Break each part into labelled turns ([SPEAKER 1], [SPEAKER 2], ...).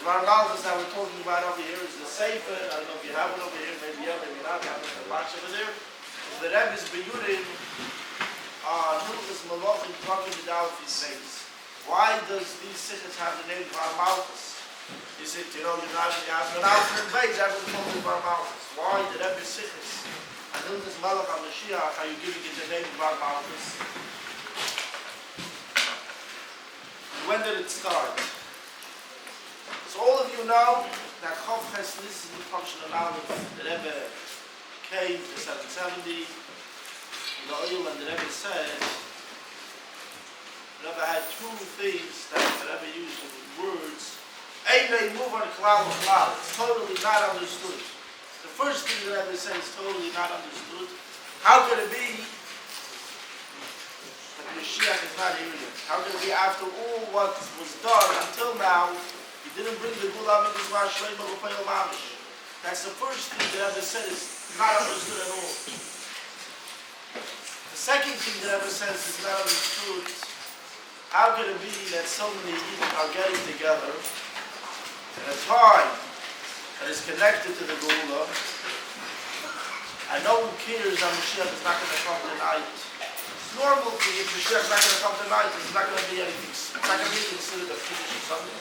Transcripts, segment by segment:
[SPEAKER 1] Dvar Malchus that we're talking about over here is the Sefer. I don't know if you have it over here, maybe you have it, maybe not. You have it in the box over there. The Rebbe's Beyurim on Hilchos Malachim talking about his saints. Why does these sikhs have the name Dvar Malchus? You said, you know, you're not an Alpha and Beis, everyone's talking Dvar Malchus. Why the Rebbe's sikhs and Hilchos Malach HaMashiach are you giving it the name Dvar Malchus? When did it start? So all of you know that Chof Ches Nissen function allowed the Rebbe came to 770. The oil and the Rebbe said, the Rebbe had two things that the Rebbe used in words. Ein move on klal klal. It's totally not understood. The first thing the Rebbe said is totally not understood. How could it be that Mashiach is not here yet? How could it be after all what was done until now? He didn't bring the Gula Mitzvah Shleima L'Payel Mamish. That's the first thing the Rebbe said is not understood at all. The second thing the Rebbe says is not understood. How could it be that so many people are getting together at a time that is connected to the Gula, and no one cares that Mashiach is not going to come tonight? It's normal for you if Mashiach is not going to come tonight, it's not going to be anything. It's not going to be considered a finish or something.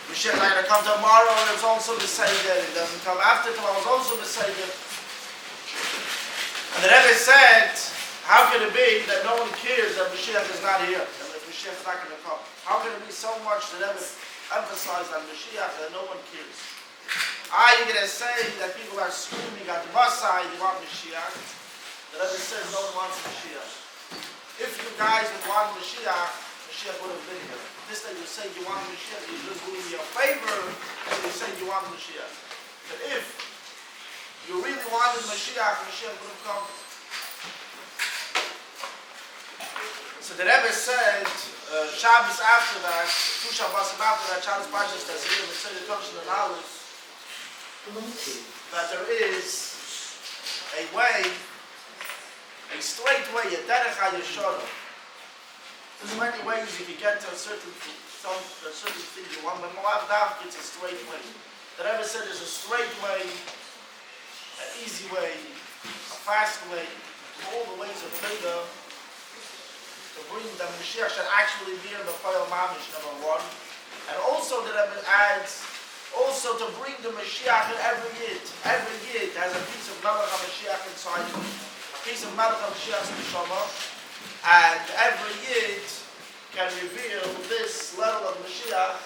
[SPEAKER 1] Mashiach is not going to come tomorrow, and it's also the same day. It doesn't come after tomorrow, it's also the same day. And the Rebbe said, how can it be that no one cares that Mashiach is not here, and that Mashiach is not going to come? How can it be so much that Rebbe emphasized on Mashiach that no one cares? Are you going to say that people are screaming at Masai, they want Mashiach? The Rebbe says no one wants Mashiach. If you guys would want Mashiach, Mashiach would have been here. This that you say you want Mashiach, you're just doing me a favor, and you say you want Mashiach. But if you really wanted Mashiach, Mashiach would have come. So the Rebbe said, Shabbos after that, two Shabbos after that, Shabbos Parshas Tazir, and said the Toshin and Aleph, that there is a way, a straight way, a derech ha-yeshara. There's many ways you can get to a certain thing you want, but Moab Daf, it's a straight way. The Rebbe said there's a straight way, an easy way, a fast way, all the ways of Torah, to bring the Mashiach should actually be in the Payal Mamish, number one. And also the Rebbe adds, also to bring the Mashiach in every Yid. Every Yid has a piece of Melech HaMashiach inside him, a piece of Melech HaMashiach's Neshama. And every Yid can reveal this level of Mashiach.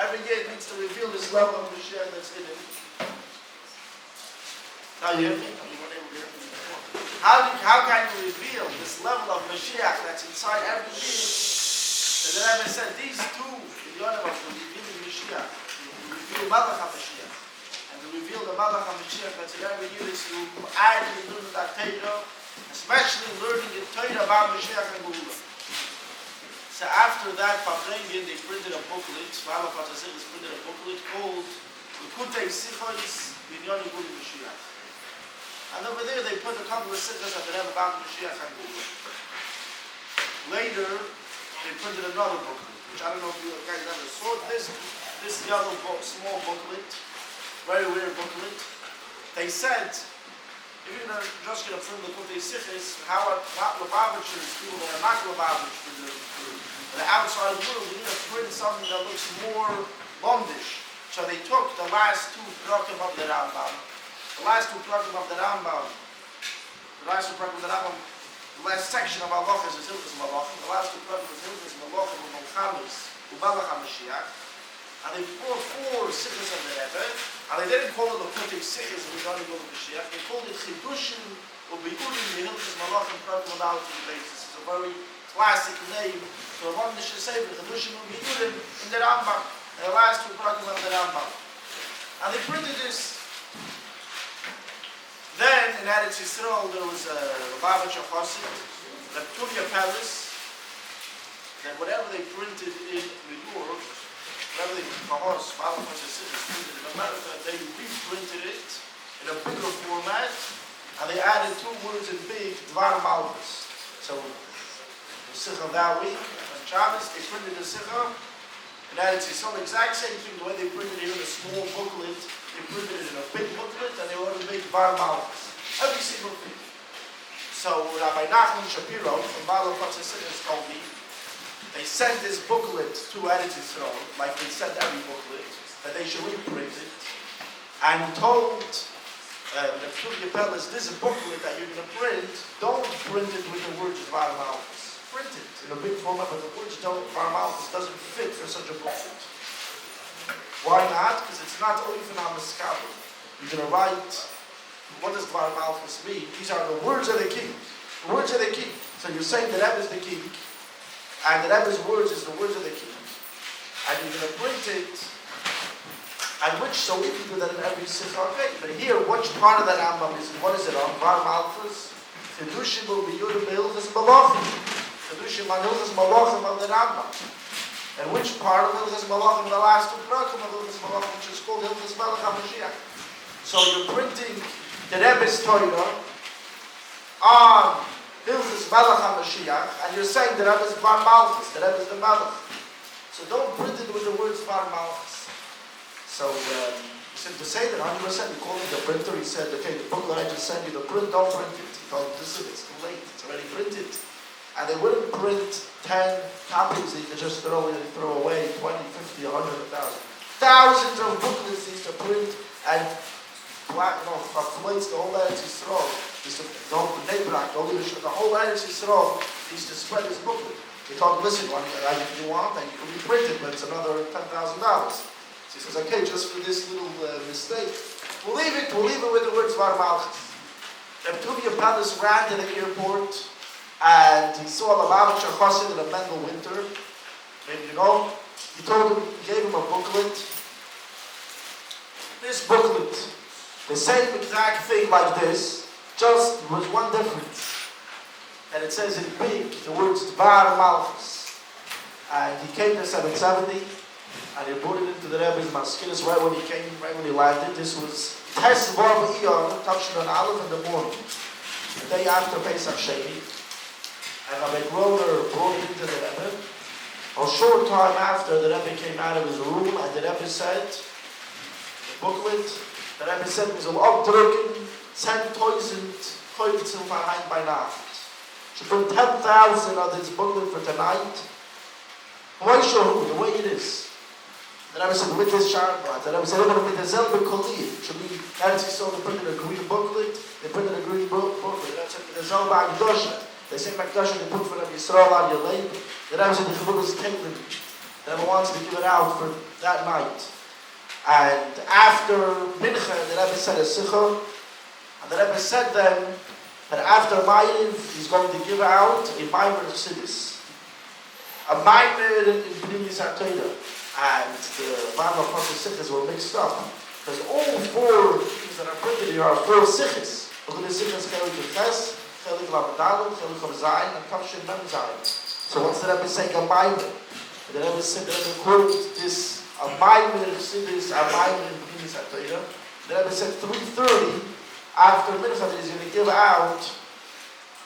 [SPEAKER 1] Every Yid needs to reveal this level of Mashiach that's in him. Now you hear me? You weren't able to hear me before. How can you reveal this level of Mashiach that's inside every Yid? So the Rebbe said these two, the other ones, to reveal Mashiach, to reveal Malach HaMashiach, and to reveal the Malach HaMashiach that's in every Yid is to add in the learning that Torah, especially learning the Torah about Mashiach and Gula. So after that, Pavrengen, they printed a booklet, Vala Patazir printed a booklet called L'Kutei Sichos B'Inyan Gula Mashiach. And over there they put a couple of sichos that they have about Mashiach and Gula. Later, they printed another booklet, which I don't know if you guys ever saw. This yellow book, small booklet, very rare booklet. They said, if you're just going to print the Kutei Sichos, how are Lubavitchers, people that are not Lubavitch for the outside world, you need to print something that looks more Bondish. So they took the last two prakim of the Rambam, the last section of Halachas is Hilchos Malachim, the last two prakim is Hilchos Malachim and Malchamis, Ubalach HaMashiach, and they brought four sichos of the Rebbe, and they didn't call it the Kutei Sichos of the Mashiach, they called it Chidushim or Beyurim Hilchos Malachim prakim on a basis. It's a very classic name for one Nishah Sefer, Chidushim or Beyurim in the Rambam, and the last two prakim of the Rambam. And they printed this. Then in Eretz Yisrael there was a Lubavitcher Chassid, the Tulia Palace, that whatever they printed in New York, whatever they printed in America, they reprinted it in a bigger format, and they added two words in big, Dvar Malchus. So the Sikha that week, on Shabbos, they printed the Sikha, In Eretz Yisrael, the exact same thing, the way they printed it in a small booklet, they printed it in a big booklet, and they wrote a big bar malchus. Every single thing. So Rabbi Nachman Shapiro from Balo Kotzesinis told me, they sent this booklet to Eretz Yisrael, like they sent every booklet, that they should reprint it, and told the Pshuv Yepelis, this booklet that you're going to print, don't print it with the words of Bar Malchus. Print it in a big format, but the words Bar Malchus doesn't fit for such a booklet. Why not? Because it's not even on the scabble. You're going to write, what does Bar Malchus mean? These are the words of the king. The words of the king. So you're saying that Rebbe is the king, and the Rebbe's words is the words of the king. And you're going to print it, and which, so we can do that in every sikha, okay. But here, which part of that Rambam is, what is it on? Bar Malchus? Kedushim will be Yudim Hilchas Malachim. Kedushim on Hilchas Malachim of the Rambam. And which part of Hilchas Malachim, the last two parakim of Hilchas Malachim, which is called Hilchas Melech HaMashiach. So you're printing the Rebbe's Torah on Hilchas Melech HaMashiach, and you're saying the Rebbe is Bar Malchus, the Rebbe is the Melech. So don't print it with the words Bar Malchus. So he said to say that 100%, he called me the printer, he said, okay, the booklet I just sent you, the print, don't print it. He told me, listen, it's too late, it's already printed. And they wouldn't print 10 copies that you could just throw away 20, 50, 100, 1,000. Thousands of booklets he used to print and plates the whole Eretz Yisrael. The whole Eretz Yisrael used to spread his booklet. He told me, listen, if you want, then you can reprint it, but it's another $10,000. So he says, okay, just for this little mistake, we'll leave it with the words Bar Malchus. Reb Tuvia Palace ran to the airport, and he saw the Lubavitcher Chassid in a Mendel winter. Maybe you know. He gave him a booklet. This booklet, the same exact thing like this, just with one difference. And it says in big, the words Bar Malchus. And he came to 770, and he put it into the Rebbe's Maskinis right when he landed. This was Tes Vav Iyar, Tavshin and Aleph in the morning, the day after Pesach Sheni. And Rabbi Groner brought it into the Rebbe. A short time after, the Rebbe came out of his room, and the Rebbe said, the booklet, the Rebbe said, we will updrucken 10,000 Koitzim behind by night. Should bring 10,000 of this booklet for tonight. Why show the way it is? The Rebbe said, with this Sharbat, the Rebbe said, with the Zelbe Koliyah. Should be, as you saw, they printed a green booklet, the Rebbe said, the Zelbe Agdosha. They say Makdasha, they put for Rebbe Yisrael on your leg. The Rebbe said, the Chibuk is taken. The Rebbe wants to give it out for that night. And after Mincha, the Rebbe said a Sikha, and the Rebbe said then, that after Mayiv, he's going to give out a Maimer of Sidis. A Maimer in Pnimis HaTorah. And the Maimer of Sikhs were mixed up. Because all four things that are printed here are four Sikhs. Look at the Sikhs, Chelik Ches, Chelik Lamadalim, Chelik of Zayin, and Kavshin Mem Zayin. So what's the Rebbe saying? A Maimer. The Rebbe said, the Rebbe quoted this, a Maimer of Sidis, a Maimer in Pnimis HaTorah. The Rebbe said 3:30, after Mincha, that he's going to give out,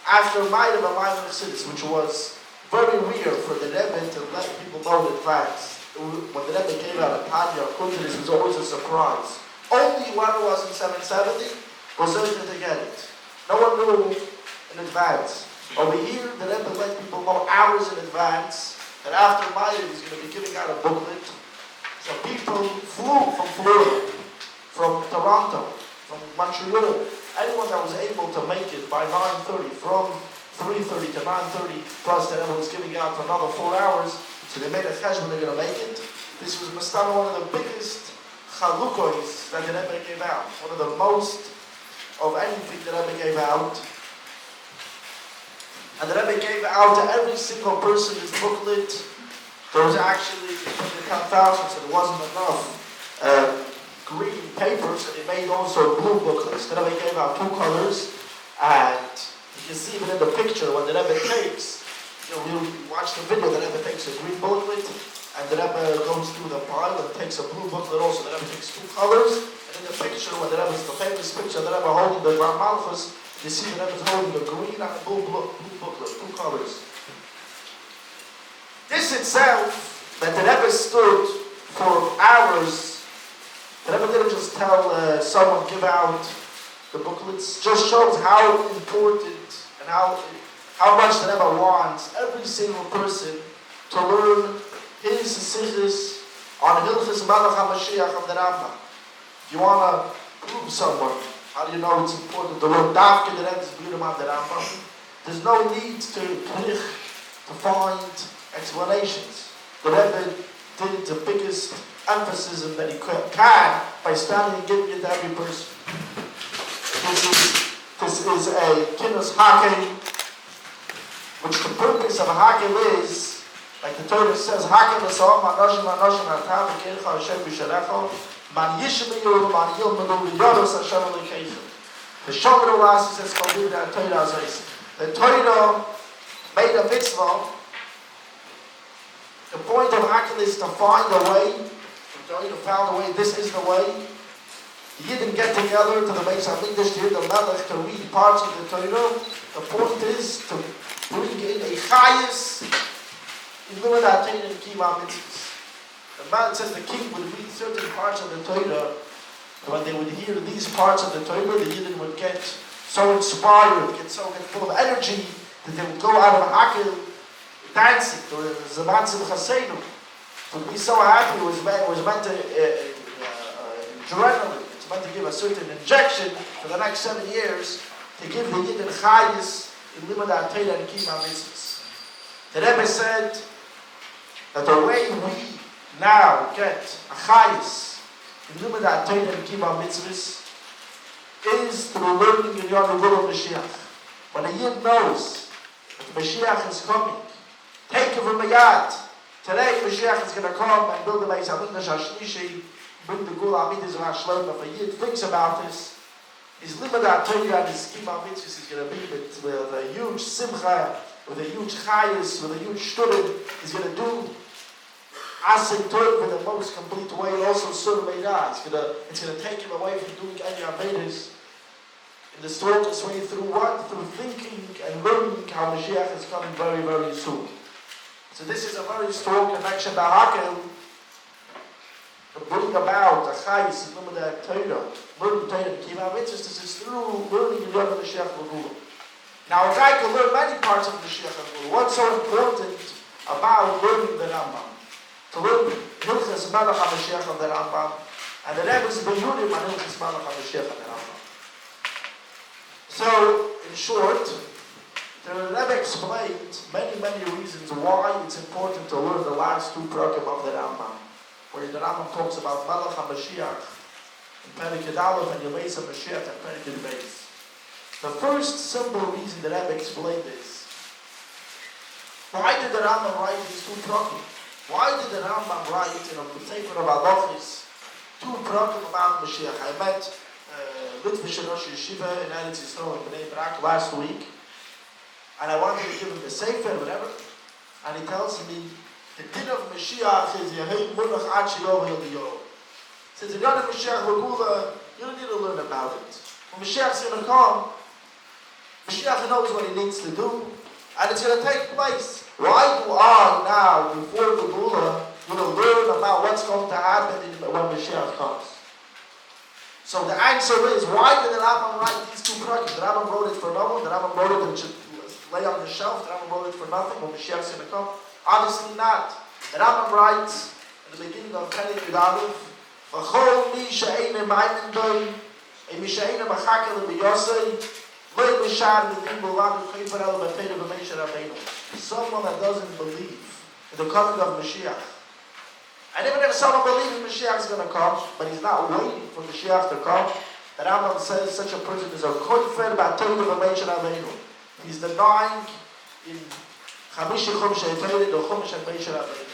[SPEAKER 1] after Maimer of Maimer of Sidis, which was very weird for the Rebbe to let people know in advance. When the Rebbe came out of Tanya, according to this, it was always a surprise. Only whoever was in 770 was able to get it. No one knew in advance. Over here, the Rebbe let people know hours in advance that after Maimer he's going to be giving out a booklet. So people flew from Florida, from Toronto, from Montreal. Anyone that was able to make it by 9:30, from 3:30 to 9:30, plus the Rebbe was giving out for another 4 hours. So they made a cheshbon, they're going to make it. This was Mastana, one of the biggest chalukois that the Rebbe gave out. One of the most of anything the Rebbe gave out. And the Rebbe gave out to every single person this booklet. There was actually 10,000, so there wasn't enough green paper, so they made also blue booklets. The Rebbe gave out 2 colors, and you can see even in the picture when the Rebbe takes. We'll watch the video. The Rebbe takes a green booklet, and the Rebbe goes through the pile and takes a blue booklet also. The Rebbe takes 2 colors, and in the picture, when the Rebbe is the famous picture, the Rebbe holding the Bar Malchus, you see the Rebbe is holding a green and a blue booklet, 2 colors. This itself that the Rebbe stood for hours. The Rebbe didn't just tell someone, give out the booklets. Just shows how important and how much the Rebbe wants every single person to learn his sichos on Hilchos Malach HaMashiach of the Rambam. If you want to prove someone, how do you know it's important to learn Dafke the Rebbe's B'Yudam of the Rambam? There's no need to find explanations. The Rebbe did the biggest emphasis that he can by standing and giving it to every person. This is a Kinnos Hakel, which the purpose of a Hakel is, like the Torah says, Hakel L'Sa'om Anoshim Atav V'Kircha Hashem B'Sharecho Man Yishmi Yom Man Yil Menu V'Yoros Hashem L'Keichem. The Shomer Ulas says, Kaldir the Torah Azais. The Torah made a mitzvah. The point of Hakel is to find a way. The Torah found a way. This is the way. You didn't get together to the Beis HaMikdash to hear the Melech to read parts of the Torah. The point is to bring in a chayis in Limud HaTorah and Kiyum HaMitzvos. The Melech says the king would read certain parts of the Torah, and when they would hear these parts of the Torah, the Yidden would get so inspired, get full of energy, that they would go out of Hakel dancing, or Zaman Simcha Seinu. Would be so happy. It was meant to adrenaline. It's meant to give a certain injection for the next 7 years to give the Yidden chayis in Limud HaTorah and Kiyum HaMitzvos. The Rebbe said that the way we now get a chayis in Limud HaTorah and Kiyum HaMitzvos is through learning in Yom Mashiach. When a Yid knows that Mashiach is coming, take it from a yad. Today Mashiach is going to come and build the Beis HaMikdash HaShlishi, bring the Gula Amidas of Hashloim. If a Yid thinks about this, his Limud HaTorah and his Kiyum HaMitzvos is going to be with a huge simcha, with a huge chayis, with a huge shturim. He's going to do Asik Torah in the most complete way, and also Sur Meidah. It's going to take him away from doing any Avedas in the strongest way. Through what? Through thinking and learning how Mashiach is coming very, very soon. So this is a very strong connection to Hakel, to bring about a chayis in Limud HaTorah, learning Torah and Kiyum HaMitzvos. This is through learning in Limud Mashiach L'Gula. Now a guy can learn many parts of Mashiach L'Gula. What's so important about learning the Rambam? To learn Hilchos Malach HaMashiach of the Rambam, and the Rebbe's B'Yudam on Hilchos Malach HaMashiach of the Rambam. So, in short, the Rebbe explained many reasons why it's important to learn the last two parakim of the Rambam, where the Rambam talks about Malach HaMashiach in Perek Yud Aleph and Yemei HaMashiach and Perek Yud Beis. The first simple reason the Rebbe explained is, why did the Rambam write these two parakim? Why did the Rambam write in a Sefer of Halachos two parakim about Mashiach? I met Litvish Rosh Yeshiva in Eretz Yisrael in Bnei Brak last week, and I wanted to give him the Sefer, whatever, and he tells me, the din of Mashiach is Yehei Munach Ad Shelo V'Yol. Since in Yom Mashiach L'Gula, you don't need to learn about it. When Mashiach's going to come, Mashiach knows what he needs to do, and it's going to take place. Why do I now, before the Gula, learn about what's going to happen when Mashiach comes? So the answer is, why did the Rambam write these two parakim? The Rambam wrote it for no one. The Rambam wrote it and should lay on the shelf. The Rambam wrote it for nothing when Mashiach's going to come. Obviously not. The Rambam writes in the beginning of Perek Yud Aleph, "V'chol mi she'einem ma'amin boi, mi she'einem achakel b'yosei, lo yishar l'dim b'olam v'chayfer el b'teira b'meisher Rabbeinu." Someone that doesn't believe in the coming of Mashiach, and even if someone believes Mashiach is going to come, but he's not waiting for Mashiach to come, the Rambam says such a person is a kofer b'teira b'meisher Rabbeinu. He's denying in Chamishi Chumshei Torah the Chumash and Meisher Rabbeinu.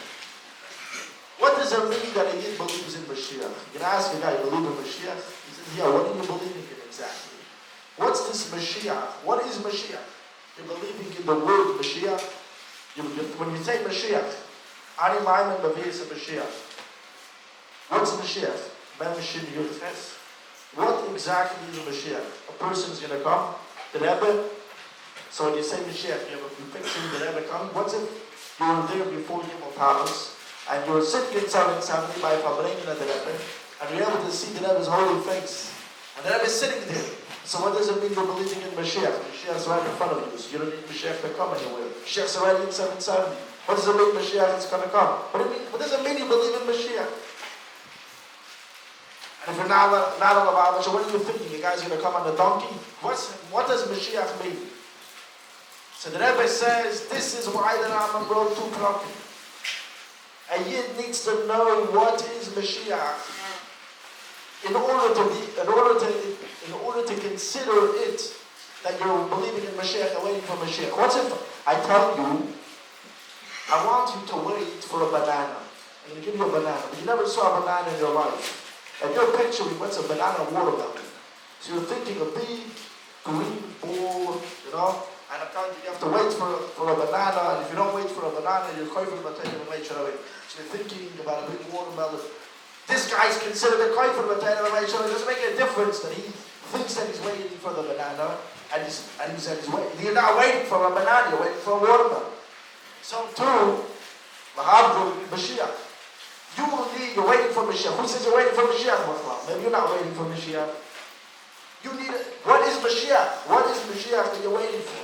[SPEAKER 1] What does it mean that a Yid believes in Mashiach? You can ask a guy, you believe in Mashiach? He says, yeah, what are you believing in exactly? What's this Mashiach? What is Mashiach? You're believing in the word Mashiach? When you say Mashiach, Ani Maiman Bavias of Mashiach. What's Mashiach? Memeshim Yud Ches. What exactly is Mashiach? A person is going to come, the Rebbe. So when you say Mashiach, you have a picture of the Rebbe coming. What's it? You were there before Gimel Tammuz. and you're sitting in 770 by Fabrein and the Rebbe, and you're able to see the Rebbe's holy face, and the Rebbe is sitting there. So what does it mean you're believing in Mashiach? Mashiach's right in front of you, so you don't need Mashiach to come anywhere. Mashiach's already in 770. What does it mean Mashiach is going to come? What does it mean you believe in Mashiach? And if you're not on the Bible, so what are you thinking? You guys are going to come on the donkey? What does Mashiach mean? So the Rebbe says, this is why the Rambam wrote two Krokim. A Yid needs to know what is Mashiach in order to consider it that you're believing in Mashiach and waiting for Mashiach. What's it? I tell you, I want you to wait for a banana. I'm going to give you a banana, but you never saw a banana in your life. And you're picturing what's a banana watermelon. So you're thinking a big green ball, you know. And I'm telling you, you have to wait for a banana, and if you don't wait for a banana, you're koifer mateh moshiach. So you're thinking about a big watermelon. This guy's considered a koifer mateh moshiach. It doesn't make a difference that he thinks that he's waiting for the banana, and he's waiting. You're not waiting for a banana, you're waiting for a watermelon. So too, Mashiach. You're waiting for Mashiach. Who says you're waiting for Mashiach? Maybe you're not waiting for Mashiach. What is Mashiach? What is Mashiach that you're waiting for?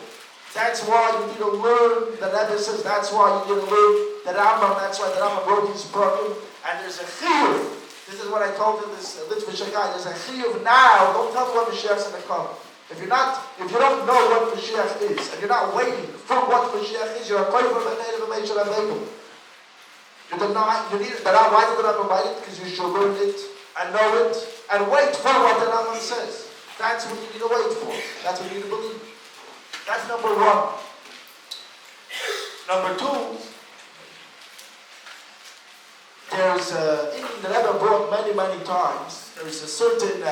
[SPEAKER 1] That's why you need to learn, the Rebbe says, that's why you need to learn the Rambam, that's why the Rambam wrote his program, and there's a shiur. This is what I told him, this Litvish guy, there's a shiur now, don't tell me when Mashiach's going to come. If you don't know what Mashiach is, and you're not waiting for what Mashiach is, you're a koifer mateh moshiach. You need it, why did the Rambam write it? Because you should learn it, and know it, and wait for what the Rambam says. That's what you need to wait for. That's what you need to believe. That's number one. Number two, there's the Rebbe brought many times, there's a certain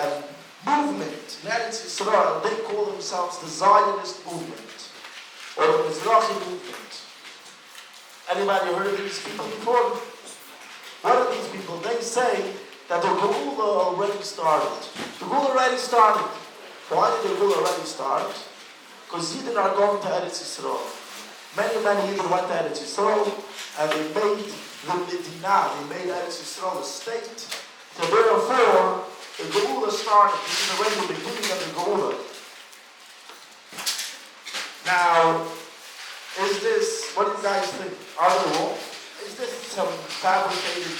[SPEAKER 1] movement in Eretz Yisrael, they call themselves the Zionist movement, or the Mizrahi movement. Anybody heard of these people before? What are these people? They say that the Geula already started. The Geula already started. Why did the Geula already start? Because Yidden are going to Eretz Yisrael. Many Yidden went to Eretz Yisrael, and they made the Medina, they made Eretz Yisrael a state. So therefore, the Geula started. This is already the beginning of the Geula. Now, is this, what do you guys think? Are they wrong? Is this some fabricated,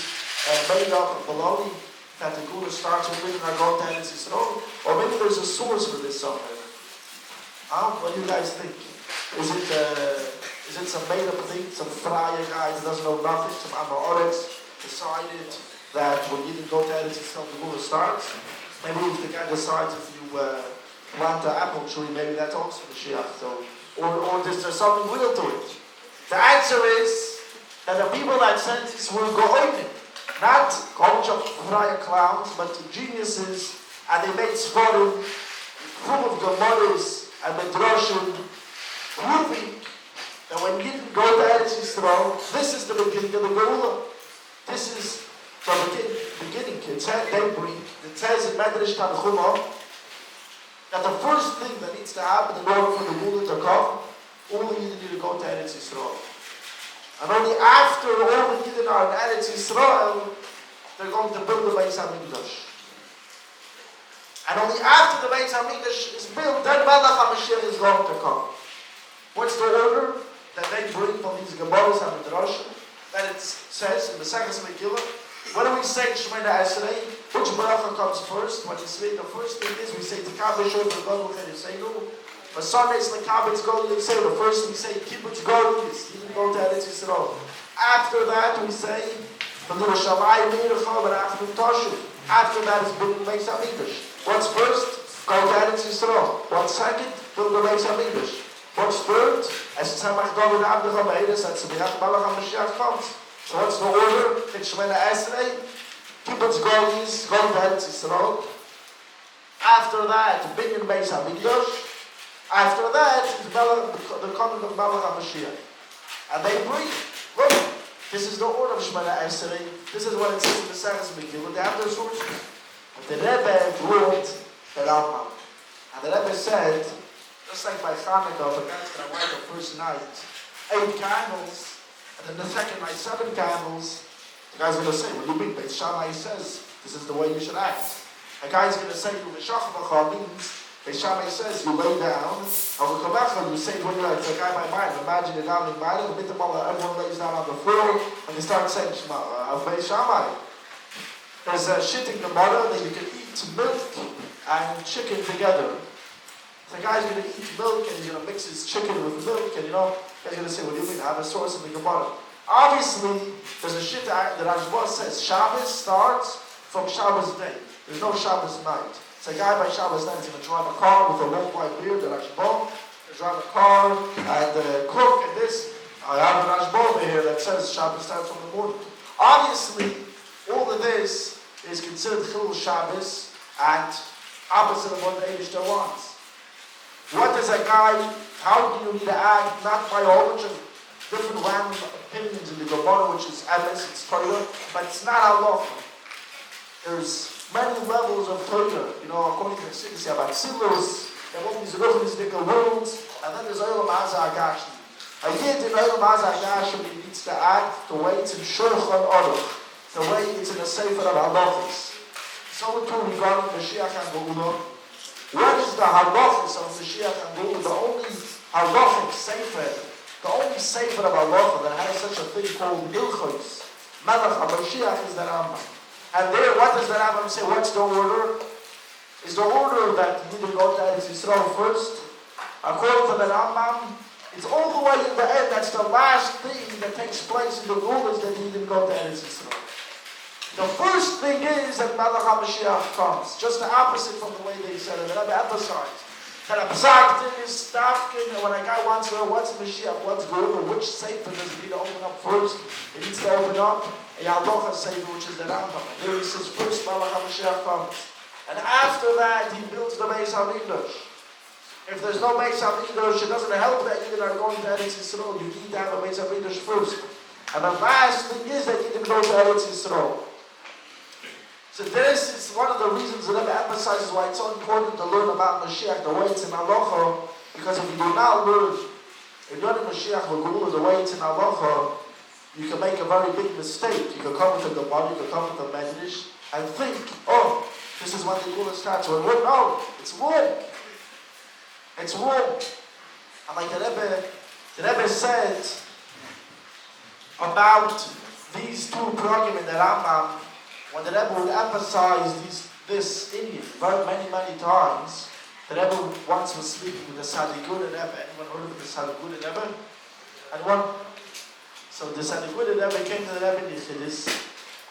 [SPEAKER 1] made up baloney that the Geula starts when women are going to Eretz Yisrael? Or maybe there's a source for this somewhere. What do you guys think? Is it some made-up thing, some fryer guy that doesn't know nothing, some Amoritz decided that when you didn't go to Eretz Yisrael, the Geula starts? Maybe if the guy decides if you plant an apple tree, maybe that's also Mashiach. So, or is there something real to it? The answer is that the people that said this were go'onim, not a bunch of fryer clowns, but geniuses, and they made svarim full of gemaras and midrashim, proving that when you didn't go to Eretz Yisrael, this is the beginning of the Geula. This is the beginning. It says in Medrash Tanchuma that the first thing that needs to happen in order for the Geula to come, all the Yidden need to go to Eretz Yisrael. And only after all the Yidden are in Eretz Yisrael, they're going to build the Beis HaMikdash. And only after the Beis HaMikdash is built, then Melech HaMashiach is going to come. What's the order that they bring from these Gemaras and Midrashim? That it says in the second Megillah, when do we say Shemona Esrei? Which bracha comes first? When you say the first thing is we say Tikav Yisrael V'Godol Chereseinu. For Sundays Lekabitz Godol Yisrael. The first we say Kibbutz Godol Yisrael. You go to Eretz Yisrael. After that we say V'Yerushalayim Yerucha V'Rachmim Toshu. After that is building the Beis HaMikdash. What's first? Go to Eretz Yisrael. What's second? Build the Beis HaMikdash. What's third? As Tzemach David Abdecha Be'edes and Tzemach Malach HaMashiach comes. So what's the order? It's Shemona Esrei. Kibbutz Golis, go to Eretz Yisrael. After that, Binyan Beis HaMikdash. After that, the coming of Malach HaMashiach. And they breathe. Look, this is the order of Shemona Esrei. This is what it says in the second Megillah. They have their sources. And the Rebbe wrote the Rambam. And the Rebbe said, just like by Hanukkah, the guy's going to light the first night 8 candles, and then the second night 7 candles, The guy's going to say, what do you mean? Beis Shammai says, this is the way you should act. A guy's going to say, V'shachmacha means, Beis Shammai says, you lay down, you say it when you're like, it's a guy by mind. Imagine you're down in mind, everyone lays down on the floor, and they start saying, Beis Shammai. There's a shitting Gemara that you can eat milk and chicken together. The guy's going to eat milk and he's going to mix his chicken with milk, and the guy's going to say, what do you mean? I have a source in the Gemara. Obviously, there's a shit that Rajba says, Shabbos starts from Shabbos day. There's no Shabbos night. So a guy by Shabbos night is going to drive a car with a long white beard, the Rajba, drive a car and cook and this. I have a Rajba over here that says Shabbos starts from the morning. Obviously, all of this is considered Chilul Shabbos and opposite of what the Eibishter wants. What is a guy, how do you need to act, not by a whole bunch of different random opinions in the Gemara, which is emes, it's Torah, but it's not halacha. There's many levels of Torah. According to the Siddur, you have Atzilus, there are all these ruchnistic worlds, and then there's Olam Hazagashi. A yid in Olam Hazagashi needs to act the way it's in Shulchan Aruch, the way it's in the Sefer of Halachos. So too regarding Moshiach and Geula. What is the Halachos of Moshiach and Geula? The only halachic Sefer, the only Sefer of Halacha that has such a thing called Ilchos, Mateh Moshiach, is the Rambam. And there, what does the Rambam say? What's the order? Is the order that you need to go to Eretz Yisrael first? According to the Rambam, it's all the way in the end. That's the last thing that takes place in the rule, is that you need to go to Eretz Yisrael. The first thing is that Mateh Moshiach comes. Just the opposite from the way they said it. The Rebbe emphasized that a psak is stafkin, when a guy wants to know what's Mashiach, what's good, or which sefer does he need to open up first, he needs to open up a Halacha sefer, which is the Rambam. And there he says, first Mateh Moshiach comes. And after that, he builds the Beis HaMikdash. If there's no Beis HaMikdash, it doesn't help that you are going to Eretz Yisrael. You need to have a Beis HaMikdash first. And the last thing is that you can go to Eretz Yisrael. So this is one of the reasons the Rebbe emphasizes why it's so important to learn about Mashiach, the way it's in Halacha, because if you do not learn, if you're in Mashiach the way it's in Halacha, you can make a very big mistake. You can come with a Gemara, you can come with a Medrash, and think, oh, this is when the Gula starts. Well, no, it's wrong. It's wrong. And like the Rebbe said about these two programs in the Rambam, when the Rebbe would emphasize this Indian many times, the Rebbe once was speaking with the Sadhguru Rebbe. Anyone heard of the Sadhguru Rebbe? So the Sadhguru Rebbe came to the Rebbe in Yichidis,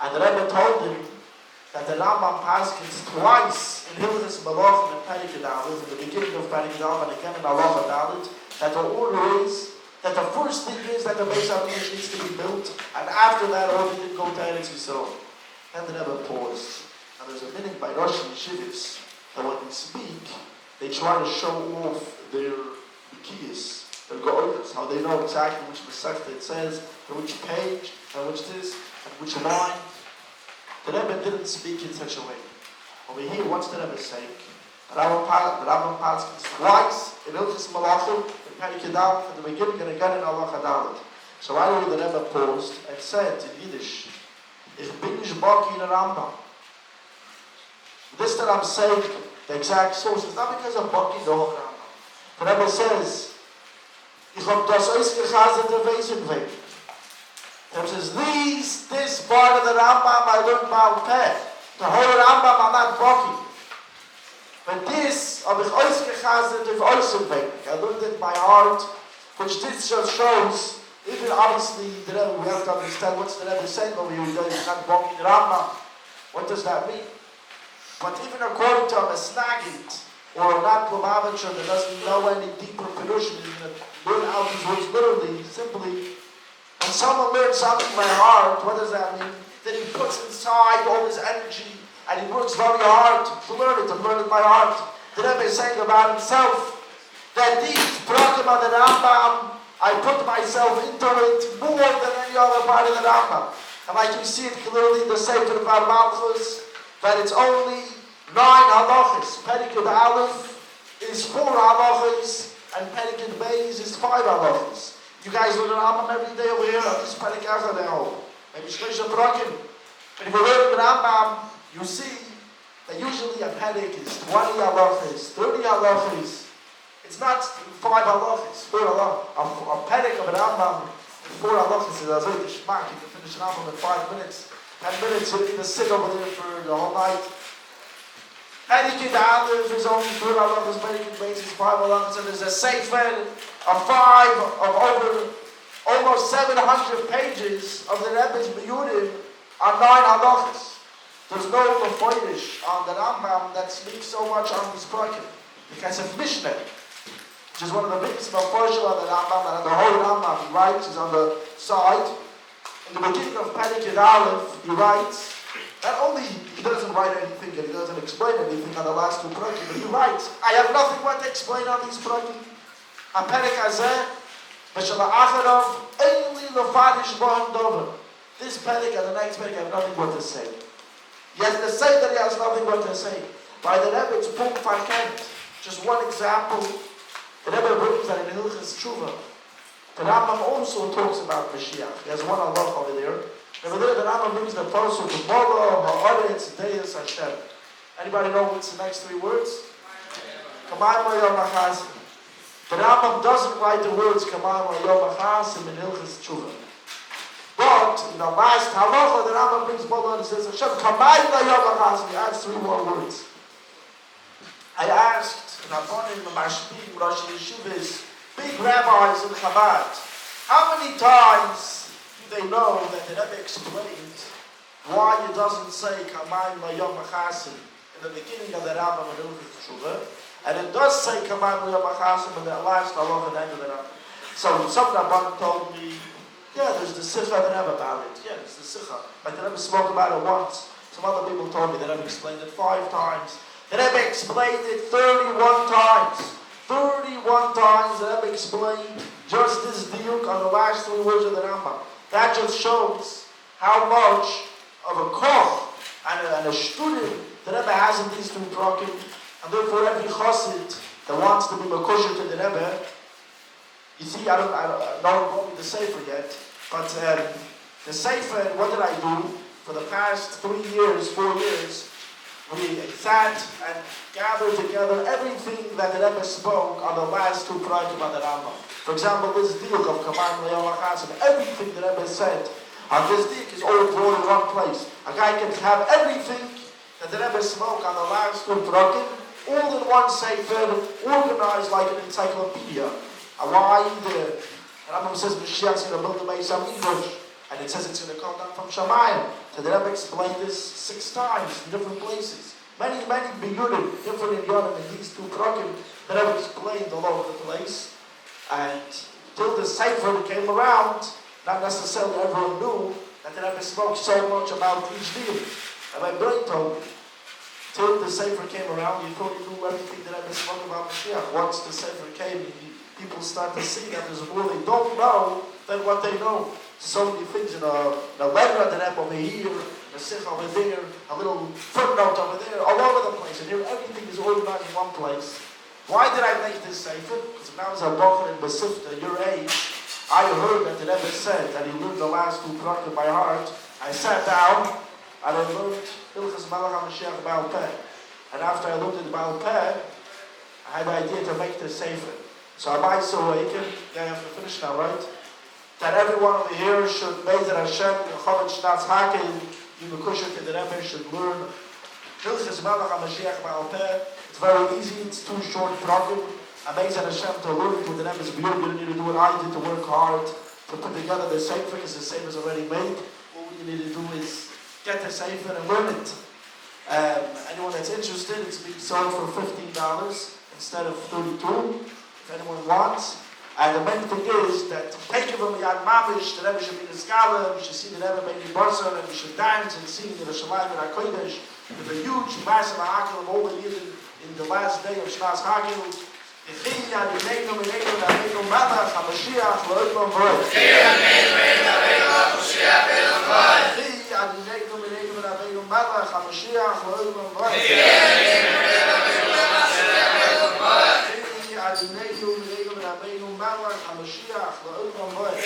[SPEAKER 1] and the Rebbe told him that the Rambam paskins twice in Hilchos Malachim and Perek Dalet, in the beginning of Perek Dalet and again in Halacha Dalet, that the order is that the first thing is that the Beis HaMikdash needs to be built, and after that, all didn't go to Eretz Yisrael. And the Rebbe paused. And there's a minute by Rosh Yeshivas that when they speak, they try to show off their bikiyas, their go'odas, how they know exactly which Masechta it says, and which page, and which this, and which line. The Rebbe didn't speak in such a way. Over here, what's the Rebbe saying? The Rambam paskins twice in Hilchos Malachim, in Perek Dalet, at the beginning, and again in Halacha Dalet. So right away the Rebbe paused and said in Yiddish, Ich bin nicht baki in the Rambam. This that I'm saying, the exact source, is not because I'm baki in the whole Rambam. The Rebbe says, Ich hab das ausgechazet der Wesenweg. The Rebbe says, this part of the Rambam I learned Baal Peh. The whole Rambam I'm not baki. But this, hab ich ausgechazet der Wesenweg. I learned it by heart, which this just shows. Even obviously, the Rebbe, we have to understand what's the Rebbe saying over here. He's not walking the Rambam. What does that mean? But even according to a Mesnagit, or a non-Lubavitcher that doesn't know any deeper Perushim, he's going to learn out these words literally, simply. When someone learns something by heart, what does that mean? That he puts inside all his energy, and he works very hard to learn it by heart. The Rebbe is saying about himself, that these Prakim of the Rambam, I put myself into it more than any other part of the Rambam. And like you see it clearly in the Sefer of Malchus, that it's only 9 halachas. Perek Aleph is 4 halachas, and Perek Beis is 5 halachas. You guys learn the Rambam every day over here, at least Perek Echad at home. maybe Shloisha Prakim. But if you learn the Rambam, you see that usually a perek is 20 halachas, 30 halachas. It's not 5 halachas, 4 halachas. A perek of a Rambam, 4 halachas is a very shmak. You can finish an Rambam in 5 minutes. 10 minutes, you need to sit over there for the whole night. Perek Aleph is only 4 halachas, perek base is 5 halachas, and there's a sefer of 5 of over almost 700 pages of the Rebbe's Biyurim on 9 halachas. There's no Lefoidish on the Rambam that speaks so much on this prakim. Because of Mishnah, which is one of the biggest Meforshim on the Rambam, and the whole Rambam he writes is on the side. In the beginning of Perek Aleph, he writes, not only he doesn't write anything and he doesn't explain anything on the last 2 prakim, but he writes, I have nothing what to explain on these prakim. On Perek Hazeh, V'shala Acharov, Einli Lefadish Bohem Dover. This Perek and the next Perek have nothing what to say. He has to say that he has nothing what to say. By the Rebbe, it's Pum Fakent. Just one example. The Rebbe brings that in Hilchas Tshuva. The Rambam also talks about Mashiach. He has one halach over there. Over there, the Rambam brings the person to Moro, Ha'aretz, Deus, Hashem. Anybody know what's the next 3 words? Kamayim Yom Achaz. The Rambam doesn't write the words Kamayim Yom Achaz in Hilchas Tshuva. But in the last halacha, the Rambam brings Molo and says, Hashem, Kamayim Yom Achaz. He adds 3 more words. I asked Rabbanim, Mashpim, Rosh Yeshuvas, big rabbis in Chabad, how many times do they know that the Rebbe explained why he doesn't say Kamayim Yom Achaz in the beginning of the Rambam and Hilchas Tshuva, and it does say Kamayim Yom Achaz in the last halacha and end of the Rambam. So some Rabbanim told me, yeah, there's the Sikha that Rebbe about it. Yeah, there's the Sikha. But the Rebbe spoke about it once. Some other people told me that Rebbe explained it 5 times. The Rebbe explained it 31 times. 31 times the Rebbe explained just this diuk on the last 3 words of the Rambam. That just shows how much of a koch and a student the Rebbe has in these 2 prakim. And therefore every chassid that wants to be makosher to the Rebbe, you see, I don't know the sefer yet, but the sefer, what did I do? For the past 3 years, 4 years, we sat and gathered together everything that the Rebbe spoke on the last 2 prakim on the Rambam. For example, this diuk of Kamayim Yom Achaz, everything the Rebbe said on this diuk is all brought in one place. A guy can have everything that the Rebbe spoke on the last 2 prakim, all in one sefer, organized like an encyclopedia. And why the Rambam says Moshiach is going to build the Beis HaMikdash, and it says it's going to come down from Shamayim. So the Rebbe explained this 6 times in different places. Many biyurim, different in Yonim, in these 2 prakim, the Rebbe explained all over the place. And till the sefer came around, not necessarily everyone knew that the Rebbe spoke so much about each deal. And my brain told me, till the sefer came around, you thought you knew everything that Rebbe spoke about Mashiach. Once the sefer came, people start to see that there's more they don't know than what they know. So many things in a letter that Rebbe over here, a sikh over there, a little footnote over there, all over the place. And here everything is organized in one place. Why did I make this sefer? Because when I was a bocher in Basifta, your age, I heard that the Rebbe said that he learned the last 2 prakim by heart. I sat down and I learned Hilchas Malach HaMashiach Baal Peh. And after I looked at Baal Peh, I had the idea to make this sefer. So I might so awaken, yeah, I have to finish now, right? That everyone over here should base that Hashem, Chavit Shnatz Hakel, Yimukusha to the Rebbe should learn Hilchas Malach HaMashiach Baal Peh. It's very easy, it's 2 short prakim. Amazing Hashem to learn it with the Rebbe's view. You don't need to do what I did to work hard to put together the sefer, because the sefer is already made. All you need to do is get the sefer and learn it. Anyone that's interested, it's being sold for $15 instead of $32. If anyone wants. And the main thing is that take it from the Yad Mamish, the Rebbe should be the scholar, we should see the Rebbe maybe Barsa, and we should dance and sing the Shamayim and HaKodesh. With a huge, massive Hakel of all the years in the last day of Shnaz Hakel. Yechi Adonenu Mineinu Rabbeinu Melech HaMashiach L'Olam V'Rosh. Yechi Adonenu Mineinu Rabbeinu Melech HaMashiach L'Olam V'Rosh. Yechi Adonenu Mineinu Rabbeinu Melech HaMashiach L'Olam V'Rosh.